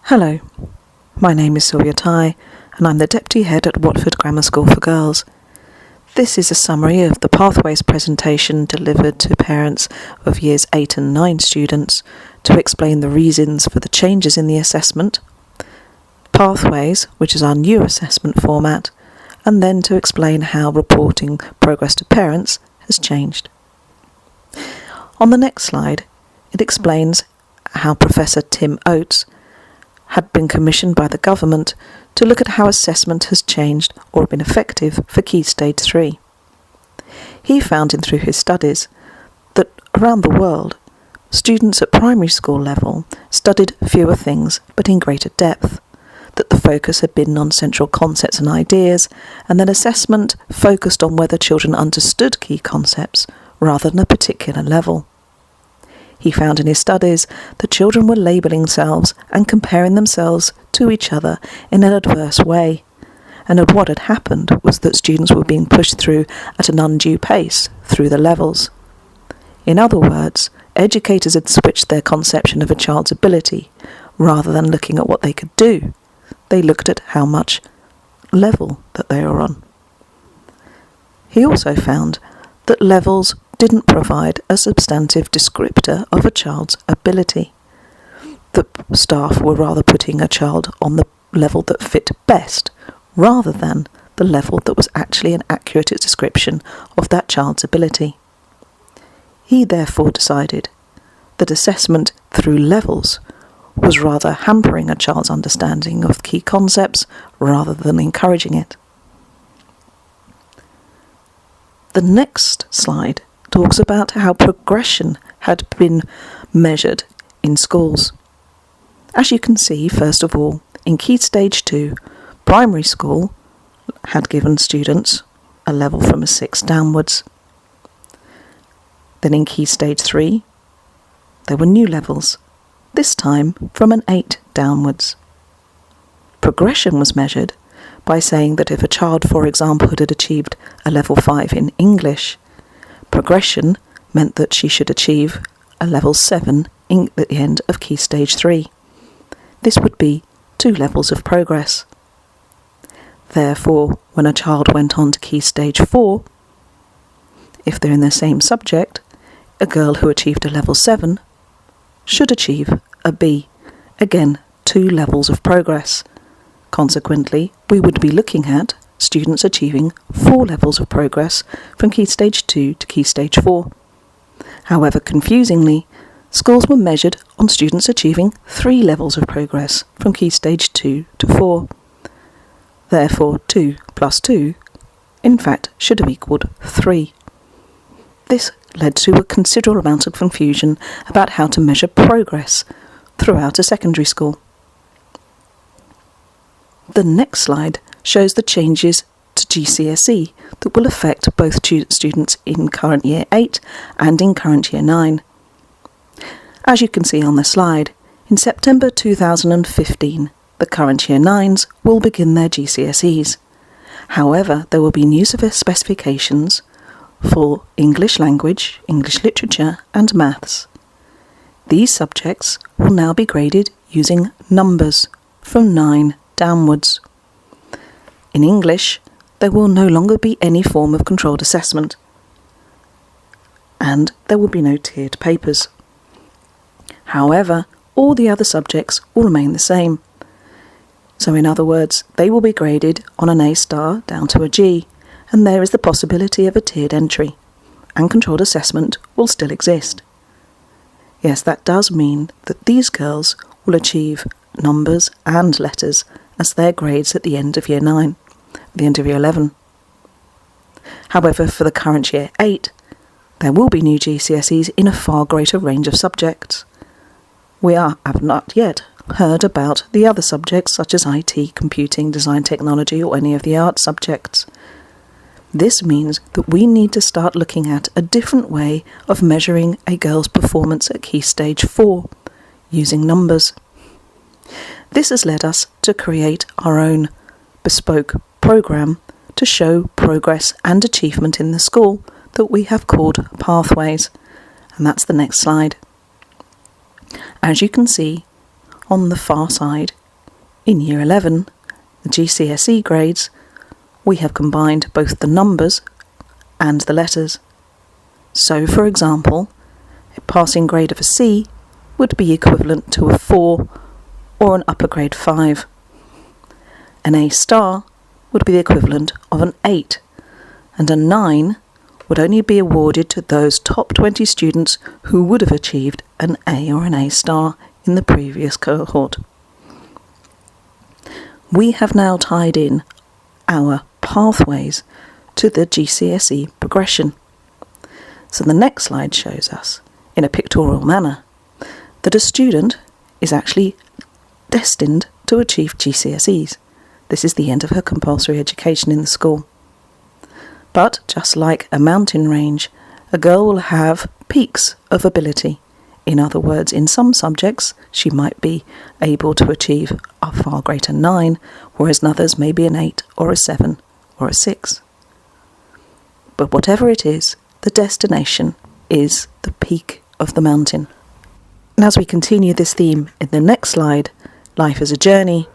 Hello, my name is Sylvia Tighe and I'm the Deputy Head at Watford Grammar School for Girls. This is a summary of the Pathways presentation delivered to parents of Years 8 and 9 students to explain the reasons for the changes in the assessment, Pathways, which is our new assessment format, and then to explain how reporting progress to parents has changed. On the next slide, it explains how Professor Tim Oates had been commissioned by the government to look at how assessment has changed or been effective for Key Stage 3. He found through his studies that around the world, students at primary school level studied fewer things but in greater depth, that the focus had been on central concepts and ideas, and that assessment focused on whether children understood key concepts rather than a particular level. He found in his studies that children were labelling themselves and comparing themselves to each other in an adverse way, and that what had happened was that students were being pushed through at an undue pace through the levels. In other words, educators had switched their conception of a child's ability. Rather than looking at what they could do, they looked at how much level that they were on. He also found that levels didn't provide a substantive descriptor of a child's ability. The staff were rather putting a child on the level that fit best, rather than the level that was actually an accurate description of that child's ability. He therefore decided that assessment through levels was rather hampering a child's understanding of key concepts rather than encouraging it. The next slide talks about how progression had been measured in schools. As you can see, first of all, in Key Stage 2, primary school had given students a level from a 6 downwards. Then in Key Stage 3, there were new levels, this time from an 8 downwards. Progression was measured by saying that if a child, for example, had achieved a level 5 in English, progression meant that she should achieve a level 7 at the end of Key Stage 3. This would be 2 levels of progress. Therefore, when a child went on to Key Stage 4, if they're in the same subject, a girl who achieved a level 7 should achieve a B, again 2 levels of progress. Consequently, we would be looking at students achieving 4 levels of progress from Key Stage 2 to Key Stage 4. However, confusingly, schools were measured on students achieving 3 levels of progress from Key Stage 2 to 4. Therefore, 2 plus 2, in fact, should have equaled 3. This led to a considerable amount of confusion about how to measure progress throughout a secondary school. The next slide shows the changes to GCSE that will affect both students in current Year 8 and in current Year 9. As you can see on the slide, in September 2015, the current Year 9s will begin their GCSEs. However, there will be new specifications for English language, English literature and maths. These subjects will now be graded using numbers from 9 downwards. In English, there will no longer be any form of controlled assessment, and there will be no tiered papers. However, all the other subjects will remain the same. So in other words, they will be graded on an A star down to a G, and there is the possibility of a tiered entry, and controlled assessment will still exist. Yes, that does mean that these girls will achieve numbers and letters as their grades at the end of Year 9, the end of Year 11. However, for the current Year 8, there will be new GCSEs in a far greater range of subjects. We have not yet heard about the other subjects such as IT, computing, design technology or any of the art subjects. This means that we need to start looking at a different way of measuring a girl's performance at Key Stage 4 using numbers. This has led us to create our own bespoke programme to show progress and achievement in the school that we have called Pathways, and that's the next slide. As you can see, On the far side, in Year 11, the GCSE grades, we have combined both the numbers and the letters. So, for example, a passing grade of a C would be equivalent to a 4 or an upper grade 5. An A star would be the equivalent of an 8, and a 9 would only be awarded to those top 20 students who would have achieved an A or an A star in the previous cohort. We have now tied in our pathways to the GCSE progression. So the next slide shows us, in a pictorial manner, that a student is actually destined to achieve GCSEs. This is the end of her compulsory education in the school. But just like a mountain range, a girl will have peaks of ability. In other words, in some subjects, she might be able to achieve a far greater 9, whereas in others maybe an 8 or a 7 or a 6. But whatever it is, the destination is the peak of the mountain. And as we continue this theme in the next slide, Life as a Journey,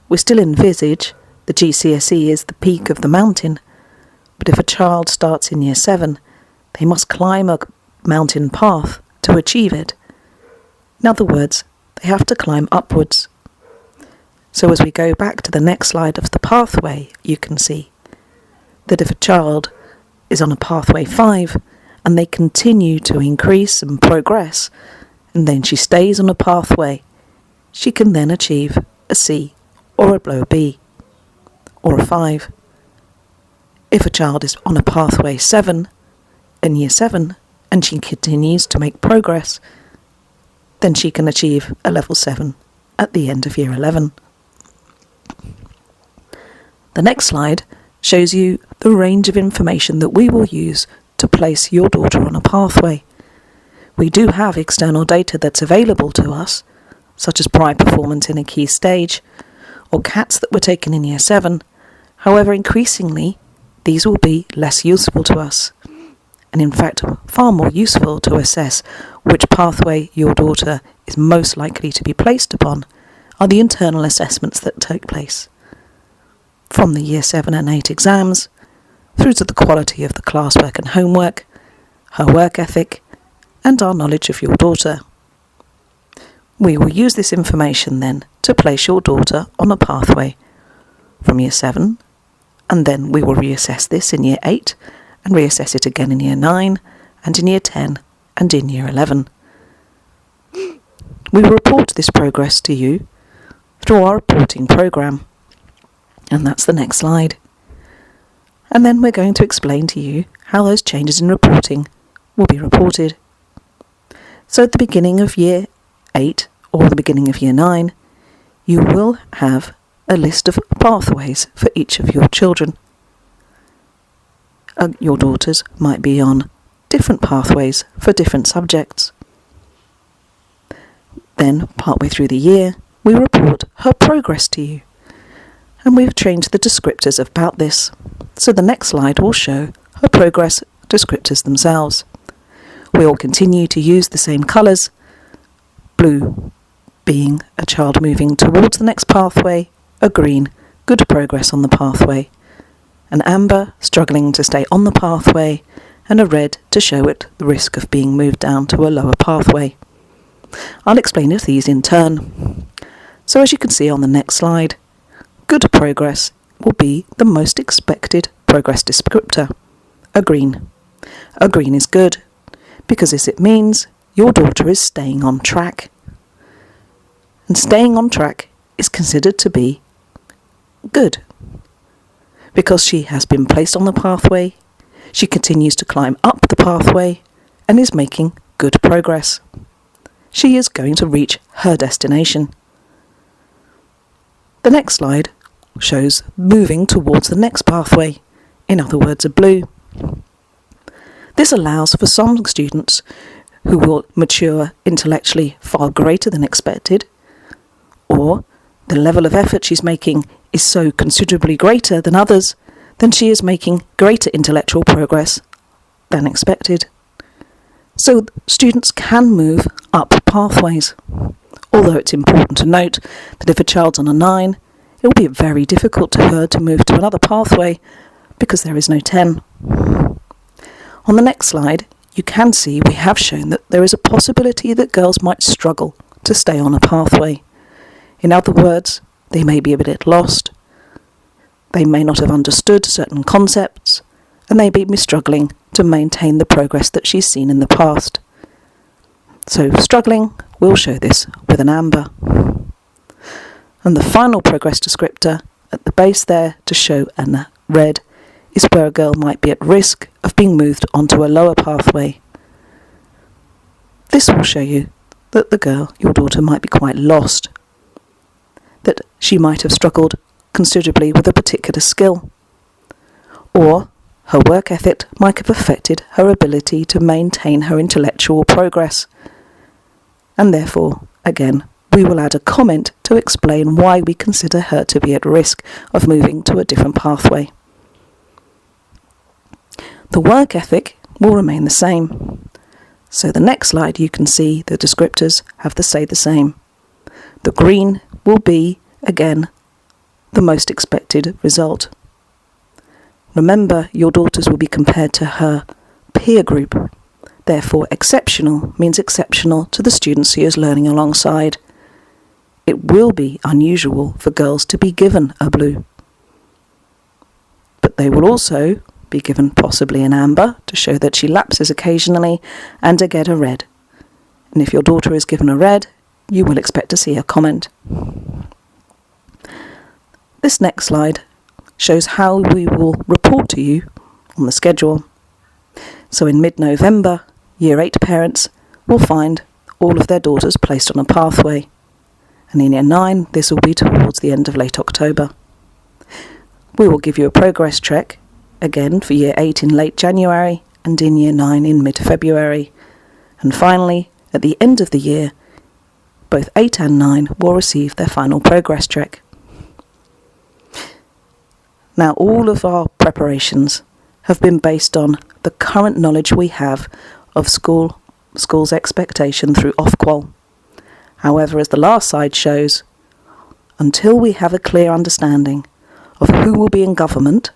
we still envisage the GCSE is the peak of the mountain, but if a child starts in Year 7, they must climb a mountain path to achieve it. In other words, they have to climb upwards. So as we go back to the next slide of the pathway, you can see that if a child is on a pathway 5 and they continue to increase and progress, and then she stays on a pathway, she can then achieve a C or a low B or a 5. If a child is on a pathway 7 in Year 7 and she continues to make progress, then she can achieve a level 7 at the end of Year 11. The next slide shows you the range of information that we will use to place your daughter on a pathway. We do have external data that's available to us, such as prior performance in a key stage, or CATs that were taken in Year 7. However, increasingly, these will be less useful to us, and in fact far more useful to assess which pathway your daughter is most likely to be placed upon are the internal assessments that take place. From the Year 7 and 8 exams, through to the quality of the classwork and homework, her work ethic, and our knowledge of your daughter. We will use this information then to place your daughter on a pathway from Year 7, and then we will reassess this in Year 8, and reassess it again in Year 9, and in Year 10, and in Year 11. We will report this progress to you through our reporting programme, and that's the next slide. And then we're going to explain to you how those changes in reporting will be reported. So at the beginning of Year 8 or the beginning of Year 9, you will have a list of pathways for each of your children. Your daughters might be on different pathways for different subjects. Then, partway through the year, we report her progress to you. And we've changed the descriptors about this. So the next slide will show her progress descriptors themselves. We will continue to use the same colours, blue being a child moving towards the next pathway, a green, good progress on the pathway, an amber struggling to stay on the pathway, and a red to show it the risk of being moved down to a lower pathway. I'll explain these in turn. So as you can see on the next slide, good progress will be the most expected progress descriptor, a green. A green is good because it means your daughter is staying on track. And staying on track is considered to be good because she has been placed on the pathway, she continues to climb up the pathway and is making good progress. She is going to reach her destination. The next slide shows moving towards the next pathway, in other words, a blue. This allows for some students who will mature intellectually far greater than expected, or the level of effort she's making is so considerably greater than others, then she is making greater intellectual progress than expected. So students can move up pathways, although it's important to note that if a child's on a 9, it will be very difficult to her to move to another pathway because there is no 10. On the next slide, you can see we have shown that there is a possibility that girls might struggle to stay on a pathway. In other words, they may be a bit lost, they may not have understood certain concepts, and they may be struggling to maintain the progress that she's seen in the past. So struggling, we'll show this with an amber. And the final progress descriptor at the base there to show a red is where a girl might be at risk of being moved onto a lower pathway. This will show you that the girl, your daughter, might be quite lost, that she might have struggled considerably with a particular skill, or her work ethic might have affected her ability to maintain her intellectual progress. And therefore, again, we will add a comment to explain why we consider her to be at risk of moving to a different pathway. The work ethic will remain the same. So the next slide you can see the descriptors have to say the same. The green will be, again, the most expected result. Remember, your daughters will be compared to her peer group. Therefore, exceptional means exceptional to the students she is learning alongside. It will be unusual for girls to be given a blue. But they will also be given possibly an amber to show that she lapses occasionally, and again a red. And if your daughter is given a red, you will expect to see a comment. This next slide shows how we will report to you on the schedule. So in mid-November, Year 8 parents will find all of their daughters placed on a pathway. And in Year 9, this will be towards the end of late October. We will give you a progress check, again for Year 8 in late January and in Year 9 in mid-February. And finally, at the end of the year, both 8 and 9 will receive their final progress check. Now, all of our preparations have been based on the current knowledge we have of school's expectation through Ofqual. However, as the last slide shows, until we have a clear understanding of who will be in government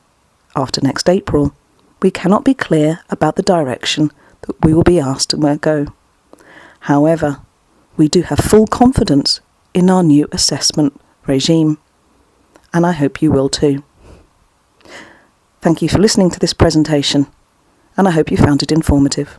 after next April, we cannot be clear about the direction that we will be asked to go. However, we do have full confidence in our new assessment regime, and I hope you will too. Thank you for listening to this presentation, and I hope you found it informative.